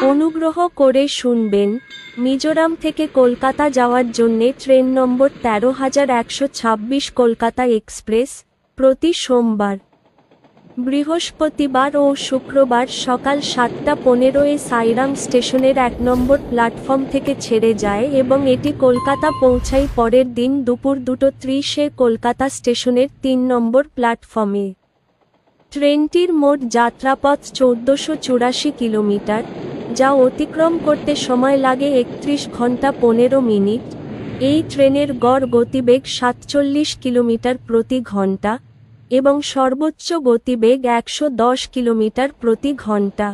অনুগ্রহ করে শুনবেন, মিজোরাম থেকে কলকাতা যাওয়ার জন্যে ট্রেন নম্বর ১৩,১২৬ কলকাতা এক্সপ্রেস, প্রতি সোমবার, বৃহস্পতিবার ও শুক্রবার সকাল ৭টা ১৫-এ সাইরাম স্টেশনের ১ নম্বর প্ল্যাটফর্ম থেকে ছেড়ে যায় এবং এটি কলকাতা পৌঁছায় পরের দিন দুপুর ২:৩০-এ কলকাতা স্টেশনের ৩ নম্বর প্ল্যাটফর্মে। ট্রেনটির মোট যাত্রাপথ ১৪৮৪ কিলোমিটার, যা অতিক্রম করতে সময় লাগে ৩১ ঘন্টা ১৫ মিনিট। এই ট্রেনের গড় গতিবেগ ৪৭ কিলোমিটার প্রতি ঘন্টা এবং সর্বোচ্চ গতিবেগ ১১০ কিলোমিটার প্রতি ঘন্টা।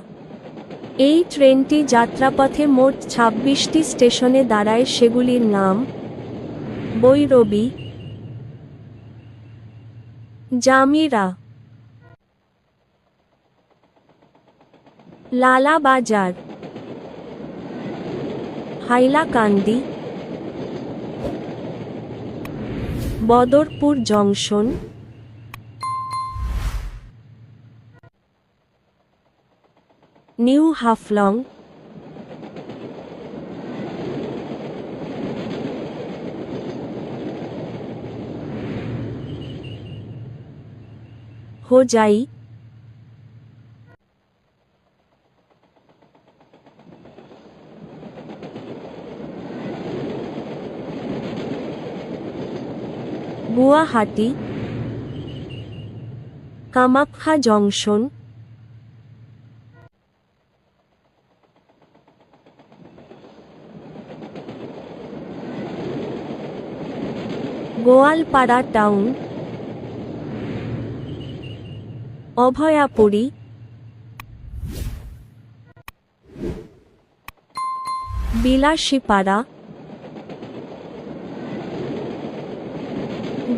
এই ট্রেনটি যাত্রাপথে মোট ২৬টি স্টেশনে দাঁড়ায়, সেগুলির নাম: বৈরবী, Jamira, Lalabazar, Hailakandi, Badarpur junction, new Haflong, Hojai, Guwahati, Kamakhya junction, Goalpara town, অভয়াপুরী, Bilasipara,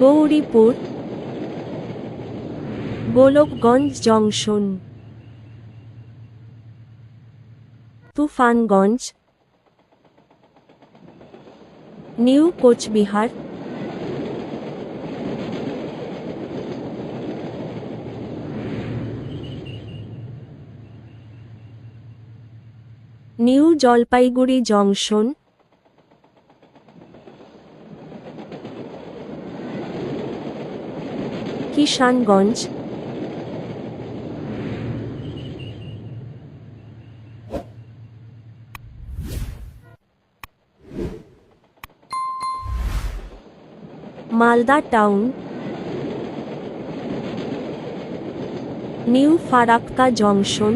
Gauripur, Golakganj junction, Tufanganj, new Cooch Behar, new Jalpaiguri junction, Kishanganj, Malda town, new Farakka junction.